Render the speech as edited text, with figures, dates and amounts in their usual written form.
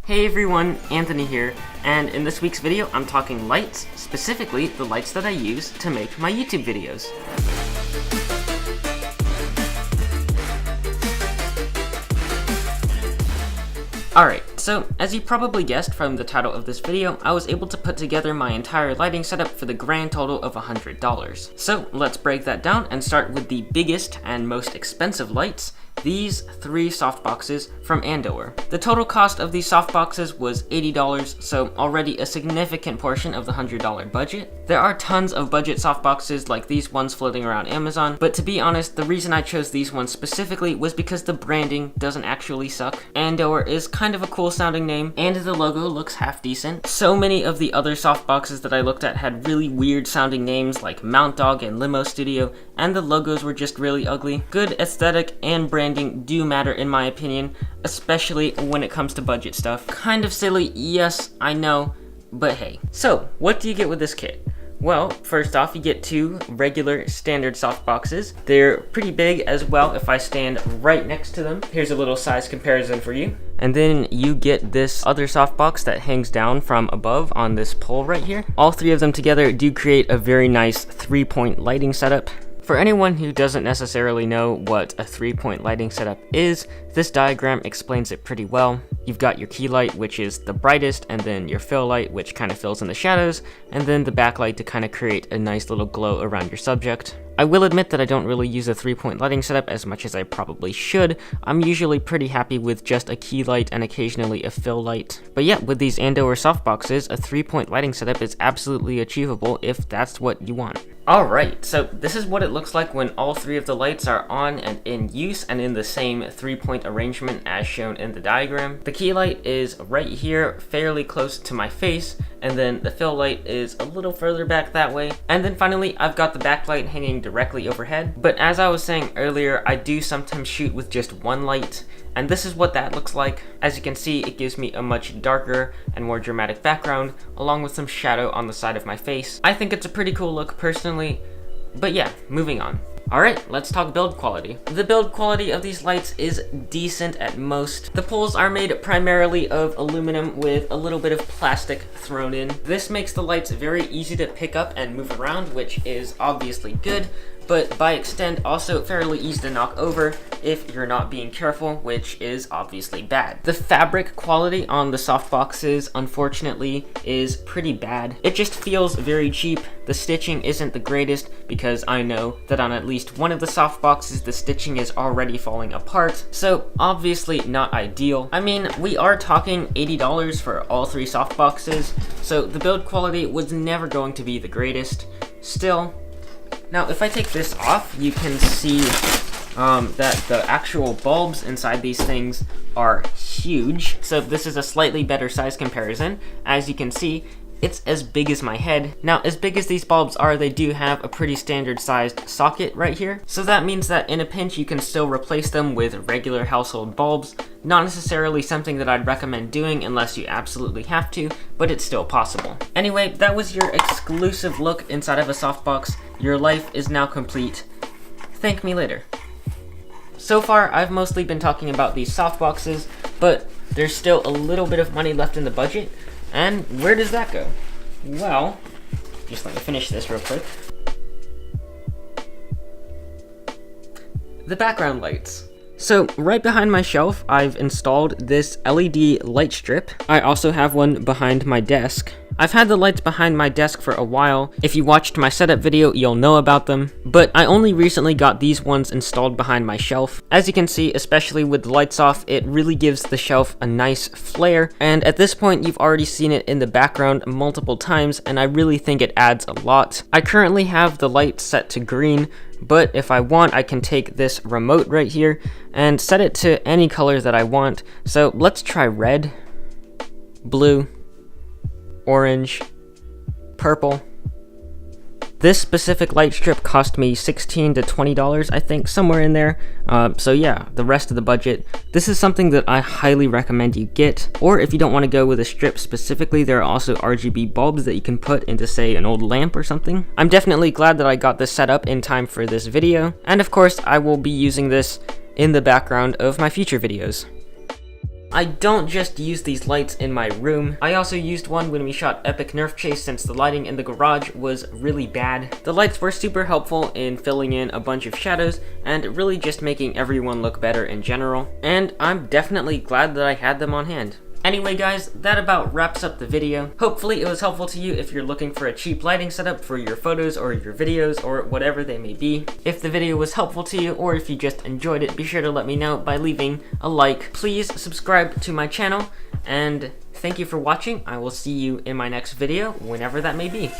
Hey everyone, Anthony here, and in this week's video I'm talking lights, specifically the lights that I use to make my YouTube videos. Alright, so as you probably guessed from the title of this video, I was able to put together my entire lighting setup for the grand total of $100. So let's break that down and start with the biggest and most expensive lights. These 3 softboxes from Andoer. The total cost of these softboxes was $80, so already a significant portion of the $100 budget. There are tons of budget softboxes like these ones floating around Amazon, but to be honest, the reason I chose these ones specifically was because the branding doesn't actually suck. Andoer is kind of a cool sounding name, and the logo looks half decent. So many of the other softboxes that I looked at had really weird sounding names like Mount Dog and Limo Studio, and the logos were just really ugly. Good aesthetic and branding do matter in my opinion, especially when it comes to budget stuff. Kind of silly, yes, I know, but hey. So, what do you get with this kit? Well, first off, you get 2 regular standard softboxes. They're pretty big as well if I stand right next to them. Here's a little size comparison for you. And then you get this other softbox that hangs down from above on this pole right here. All 3 of them together do create a very nice 3-point lighting setup. For anyone who doesn't necessarily know what a 3-point lighting setup is, this diagram explains it pretty well. You've got your key light, which is the brightest, and then your fill light, which kind of fills in the shadows, and then the backlight to kind of create a nice little glow around your subject. I will admit that I don't really use a 3-point lighting setup as much as I probably should. I'm usually pretty happy with just a key light and occasionally a fill light. But yeah, with these Andoer softboxes, a 3-point lighting setup is absolutely achievable if that's what you want. Alright, so this is what it looks like when all 3 of the lights are on and in use and in the same 3-point arrangement as shown in the diagram. The key light is right here, fairly close to my face, and then the fill light is a little further back that way. And then finally, I've got the backlight hanging directly overhead. But as I was saying earlier, I do sometimes shoot with just one light, and this is what that looks like. As you can see, it gives me a much darker and more dramatic background, along with some shadow on the side of my face. I think it's a pretty cool look personally, but yeah, moving on. Alright, let's talk build quality. The build quality of these lights is decent at most. The poles are made primarily of aluminum with a little bit of plastic thrown in. This makes the lights very easy to pick up and move around, which is obviously good, but by extent also fairly easy to knock over if you're not being careful, which is obviously bad. The fabric quality on the softboxes, unfortunately, is pretty bad. It just feels very cheap. The stitching isn't the greatest because I know that on at least one of the softboxes the stitching is already falling apart, so obviously not ideal. I mean, we are talking $80 for all 3 softboxes, so the build quality was never going to be the greatest. Still, now, if I take this off, you can see that the actual bulbs inside these things are huge. So this is a slightly better size comparison. As you can see, it's as big as my head. Now, as big as these bulbs are, they do have a pretty standard sized socket right here. So that means that in a pinch, you can still replace them with regular household bulbs. Not necessarily something that I'd recommend doing unless you absolutely have to, but it's still possible. Anyway, that was your exclusive look inside of a softbox. Your life is now complete. Thank me later. So far, I've mostly been talking about these softboxes, but there's still a little bit of money left in the budget. And where does that go? Well, just let me finish this real quick. The background lights. So right behind my shelf, I've installed this LED light strip. I also have one behind my desk. I've had the lights behind my desk for a while. If you watched my setup video, you'll know about them, but I only recently got these ones installed behind my shelf. As you can see, especially with the lights off, it really gives the shelf a nice flare, and at this point, you've already seen it in the background multiple times, and I really think it adds a lot. I currently have the light set to green, but if I want, I can take this remote right here and set it to any color that I want. So let's try red, blue, orange, purple. This specific light strip cost me $16 to $20, I think, somewhere in there. So yeah, the rest of the budget. This is something that I highly recommend you get. Or if you don't want to go with a strip specifically, there are also RGB bulbs that you can put into, say, an old lamp or something. I'm definitely glad that I got this set up in time for this video. And of course, I will be using this in the background of my future videos. I don't just use these lights in my room, I also used one when we shot Epic Nerf Chase since the lighting in the garage was really bad. The lights were super helpful in filling in a bunch of shadows and really just making everyone look better in general, and I'm definitely glad that I had them on hand. Anyway guys, that about wraps up the video. Hopefully it was helpful to you if you're looking for a cheap lighting setup for your photos or your videos or whatever they may be. If the video was helpful to you or if you just enjoyed it, be sure to let me know by leaving a like. Please subscribe to my channel, and thank you for watching. I will see you in my next video, whenever that may be.